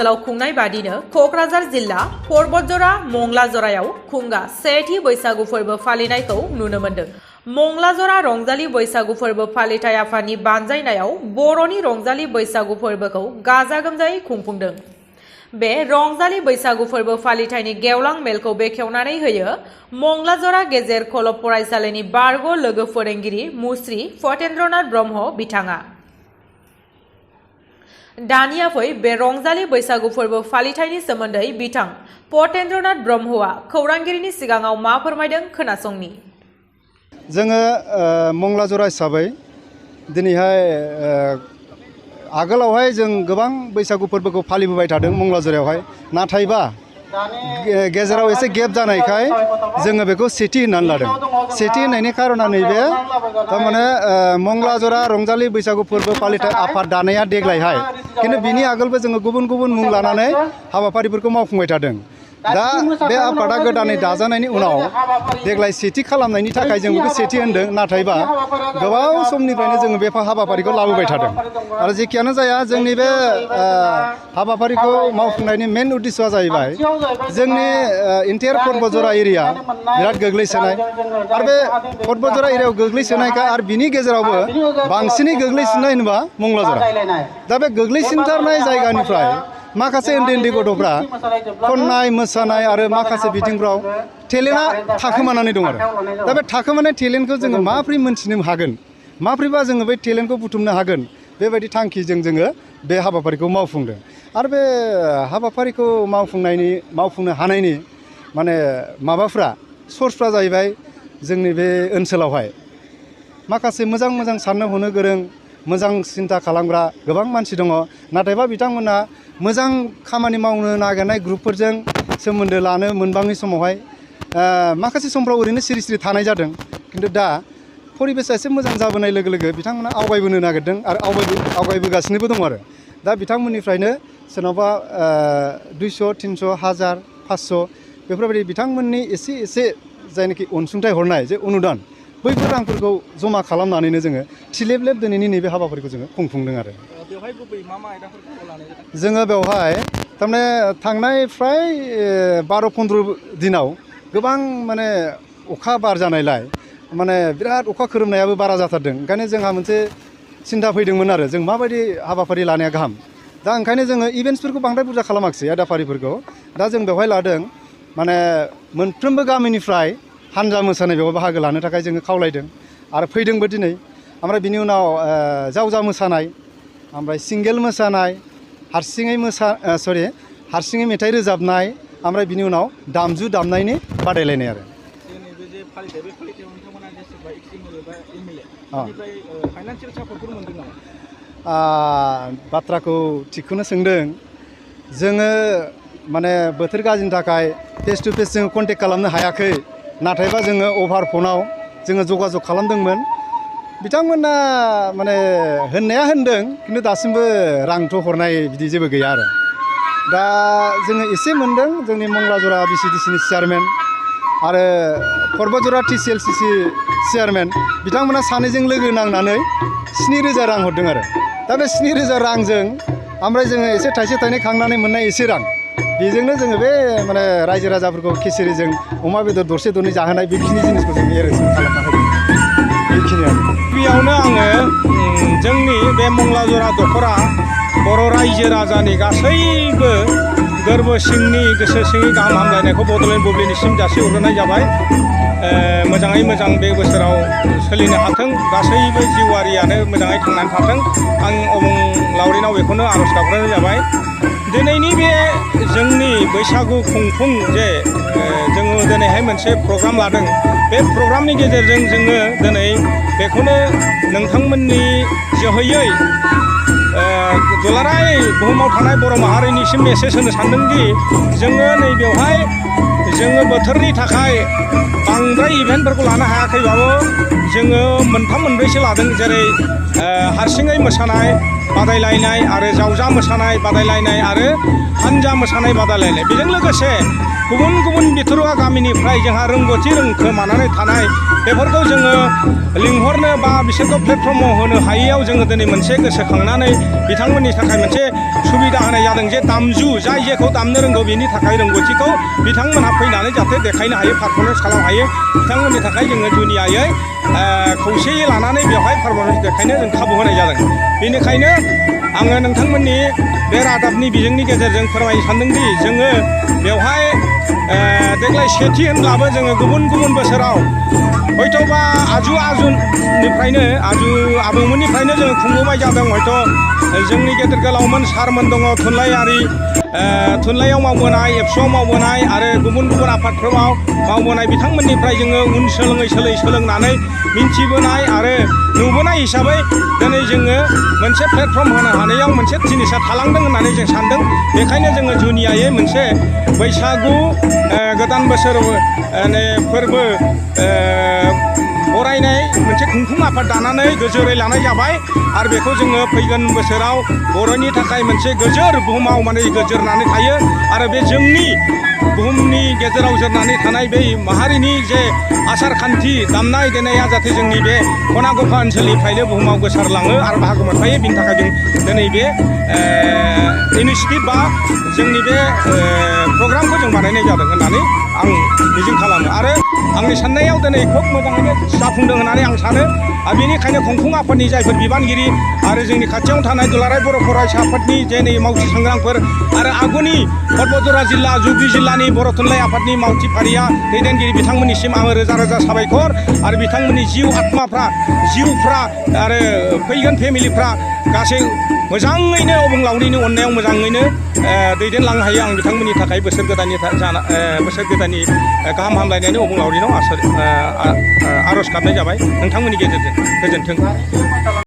ओनसोलाव खुंनाय बादिनो क'क्राझार जिल्ला परबतजरा मंगलाजरायाव खुंगा सेथि बैसागु फोरबो फालिनायखौ नुनो मोन्दों। मंगलाजरा रंजालि बैसागु फोरबो फालिथाय आफादनि बानजायनायाव बर'नि रंजालि बैसागु फोरबोखौ गाजा गोमजायै खुंफुंदों। बे रंजालि बैसागु फोरबो फालिथायनि गेवलां मेलखौ बेखेवनानै होयो मंगलाजरा गेजेर खलब फरायसालिनि बारग' लोगो फोरोंगिरि मुस्रि फतेन्द्रनाथ ब्रह्म बिथाङा। दानिया फै बे रंजालि बैसागु फोरबो फालिथायनि सोमोन्दै बिथां फतेन्द्रनाथ ब्रह्मआ खौरांगिरिनि सिगाङाव मा फोरमायदों खोनासंनि। जोङो मंगलाजरा हिसाबै दिनैहाय आगोलावहाय जों गोबां बैसागु फोरबोखौ फालिबोबाय थादों मंगलाजरायावहाय, नाथायबा गेजेराव एसे गेप जानायखाय जोङो बेखौ सेथि होननानै लादों। सेथि होननायनि खारना नैबे थारमाने मंगलाजरा रंजालि बैसागु फोरबो फालिथाय आफाद दानाया देग्लायहाय, खिन्थु बिनि आगोलबो जोङो गुबुन गुबुन मुं लानानै हाबाफारिफोरखौ मावफुंबाय थादों। दा बे आफादा गोदानै दाजानायनि उनाव देग्लाय सेथि खालामनायनि थाखाय जों बेखौ सेथि होनदों, नाथायबा गोबाव समनिफ्रायनो जोङो बे हाबाफारिखौ लाबोबाय थादों। आरो जेखियानो जाया जोंनि बे हाबाफारिखौ मावफुंनायनि मेन उद्देश्यआ जाहैबाय जोंनि इन्टायार परबतजरा एरिया बिराद गोग्लैसोनाय, आरो बे परबतजरा एरियायाव गोग्लैसोनायखाय आरो बिनि गेजेरावबो बांसिनै गोग्लैसोनाय होनोबा मंगलाजरा। दा बे गोग्लैसिनथारनाय जायगानिफ्राय माखासे उन्दै उन्दै गथ'फ्रा खननाय मोसानाय आरो माखासे बिथिंफ्राव टेलेन्टआ थाखोमानानै दं। आरो दा बे थाखोमानाय टेलेन्टखौ जोङो माब्रै मोनथिनो हागोन, माब्रैबा जोङो बे टेलेन्टखौ बुथुमनो हागोन, बेबायदि थांखिजों जोङो बे हाबाफारिखौ मावफुंदों। आरो बे हाबाफारिखौ मावफुंनो हानायनि माने माबाफ्रा सर्सफ्रा जाहैबाय जोंनि बे ओनसोलावहाय माखासे मोजां मोजां साननो हनो गोरों, मोजां सिन्था खालामग्रा गोबां मानसि दङ, नाथायबा बिथांमोना मोजां खामानि मावनो नागिरनाय ग्रुपफोरजों सोमोन्दो लानो मोनबाङै समावहाय माखासे समफ्राव ओरैनो सिरि सिरि थानाय जादों। खिन्थु दा परिबेसा एसे मोजां जाबोनाय लोगो लोगो बिथांमोना आवगायबोनो नागिरदों आरो आवगायबोगासिनोबो दङ। आरो दा बिथांमोननिफ्रायनो सोरनावबा 200, 300, 1000, 500 बेफोरबायदि बिथांमोननि एसे एसे जायनाखि अनसुंथाइ हरनाय जे अनुदान, बैफोर रांफोरखौ जमा खालामनानैनो जोङो थिलेब लेब दिनैनि नैबे हाबाफारिखौ जोङो खुंफुंदों। आरो बेवहाय गुबै मा आयदाफोरखौ लानाय जादों? जोङो बेवहाय थारमाने थांनाय फ्राय 12-15 दिनाव गोबां माने अखा बार जानायलाय माने बिराद अखा खोरोमनायाबो बारा जाथारदों। ओंखायनो जोंहा मोनसे सिन्था फैदोंमोन आरो जों माबायदि हाबाफारि लानाया गाहाम। दा ओंखायनो जोङो इभेन्ट्सफोरखौ बांद्राय बुरजा खालामाखिसै, आयदाफारिफोरखौ। दा जों बेवहाय लादों माने मोनफ्रोमबो गामिनिफ्राय हानजा मोसानाय बेवहाय बाहागो लानो थाखाय जोङो खावलायदों आरो फैदोंबो दिनै। ओमफ्राय बिनि उनाव जावजा मोसानाय, ओमफ्राय सिंगेल मोसानाय, हारसिङै मेथाइ रोजाबनाय, ओमफ्राय बिनि उनाव दामजु दामनायनि बादायलायनाय। आरो बाथ्राखौ थिगखौनो सोंदों। जोङो माने बोथोर गाज्रिनि थाखाय फेस टु फेस जोङो कन्टेक्ट खालामनो हायाखै, नाथायबा जोङो अभार फनाव जोङो जगाजग खालामदोंमोन। बिथांमोना माने होननाया होनदों, खिन्थु दासिमबो रांथ' हरनाय बिदि जेबो गैया। आरो दा जोङो एसे मोनदों जोंनि मंगलाजरा BCDCनि चेयारमेन आरो परबतजरा TCLCC चेयारमेन, बिथांमोना सानैजों लोगो नांनानै 7000 रां हरदों। आरो दा बे 7000 रांजों ओमफ्राय जोङो एसे थाइसे थाइनै खांनानै मोननाय एसे रां, बेजोंनो जोङो बे माने रायजो राजाफोरखौ खिसिरिजों अमा बेदर दरसे दरनै जाहोनाय बेखिनि जिनिसखौ जों एरेन्जमेन्ट खालामना होदों। बेखिनियानो। गिबियावनो आङो जोंनि बे मंगलाजरा दख'रा बर' रायजो राजानि गासैबो गोरबो सिंनि गोसो सिंनि गाहाम हामलायनायखौ बड'लेण्ड बुब्लिनिसिम जासिहरनाय जाबाय। मोजाङै मोजां बे बोसोराव सोलिनो हाथों, गासैबो जिउआरियानो मोजाङै थांनानै थाथों, आं अबंलावरिनाव बेखौनो आर'ज गाबग्रोनाय जाबाय। दिनैनि बे जोंनि बैसागु खुंफुं जे जोङो दिनैहाय मोनसे प्रग्राम लादों, बे प्रग्रामनि गेजेरजों जोङो दिनै बेखौनो नोंथांमोननि जोहैयै दुलाराय बुहुमाव थानाय बर' माहारिनिसिम मेसेज होनो सानदोंदि जोङो नैबेवहाय जोङो बोथोरनि थाखाय बांद्राय इभेन्टफोरखौ लानो हायाखैबाबो जोङो मोनथाम मोनब्रैसो लादों। जेरै हारसिङै मोसानाय बादायलायनाय आरो जावजा मोसानाय बादायलायनाय आरो हानजा मोसानाय बादायलायनाय। बेजों लोगोसे गुबुन गुबुन बिथोरुवा गामिनिफ्राय जोंहा रोंगौथि रोंखोमानानै थानाय बेफोरखौ जोङो लिंहरनो बा बिसोरखौ प्लेटफर्माव होनो हायैयाव जोङो दिनै मोनसे गोसोखांनानै बिथांमोननि थाखाय मोनसे सुबिदा होनाय जादों जे दामजु जाय जेखौ दामनो रोंगौ बेनि थाखाय रोंगौथिखौ बिथांमोनहा फैनानै जाहाथे देखायनो हायो पारफरमेन्स खालामनो हायो बिथांमोननि थाखाय जोङो जुनियायै खौसेयै लानानै बेवहाय पारफरमेन्स देखायनो जों खाबु होनाय जादों। बेनिखायनो आङो नोंथांमोननि बे रादाबनि बिजोंनि गेजेरजों फोरमायनो सानदोंदि जोङो बेवहाय देग्लाय सेथि होनब्लाबो जोङो गुबुन गुबुन बोसोराव हयथ'बा आजु आबौमोननिफ्रायनो जोङो खुंबोबाय जादों। हयथ' जोंनि गेदेर गोलावमोन सारमोन दङ थुनलाइयाव मावबोनाय एबसुआव मावबोनाय आरो गुबुन गुबुन आफादफोराव मावबोनाय बिथांमोननिफ्राय जोङो उन सोलोंनानै मिन्थिबोनाय आरो नुबोनाय हिसाबै दिनै जोङो मोनसे प्लेटफर्म होनो हानायाव मोनसे जिनिसा थालांदों होननानै जों सानदों। बेखायनो जोङो जुनियायै मोनसे बैसागु गोदान बोसोर फोरबो बरायनाय मोनसे खुंफुं आफाद दानानै गोजोरै लानाय जाबाय आरो बेखौ जोङो फैगोन बोसोराव बर'नि थाखाय मोनसे गोजोर बुहुमाव माने गोजोरनानै थायो आरो बे जोंनि बुहुमनि गेजेराव जोरनानै थानाय बै माहारिनि जे आसार खान्थि दामनाय देनाया जाहाथे जोंनि बे खना गफा ओनसोलनिफ्रायनो बुहुमाव गोसारलाङो आरो बाहागो मोनफायो। बिनि थाखाय जों दिनै बे इनिसियेटिभ बा जोंनि बे प्रग्रामखौ जों बानायनाय जादों होननानै आं मिजिं खालामो आरो आंनि साननायाव दिनै खोब मोजाङैनो जाफुंदों होननानै आं सानो। आरो बेनिखायनो खुंफुं आफादनि जायफोर बिबानगिरि आरो जोंनि खाथियावनो थानाय दुलाराय बर' फरायसा आफादनि जेनै मावथि सांग्रांफोर आरो आगुनि पर्बतजरा जिल्ला धुबुरि जिल्लानि बर' थुनलाइ आफादनि मावथि फारिया दैदेनगिरि बिथांमोननिसिम आङो रोजा रोजा साबायखर आरो बिथांमोननि जिउफ्रा आरो फैगोन फेमिलिफ्रा गासै मोजाङैनो अबंलावरिनि अननायाव मोजाङैनो दैदेनलांनो हायो। आं बिथांमोननि थाखाय बोसोर गोदाननि गाहाम हामलायनायनि अबंलावरिनाव आर'ज गाबनाय जाबाय नोंथांमोननि गेजेरजों। गोजोन्थों।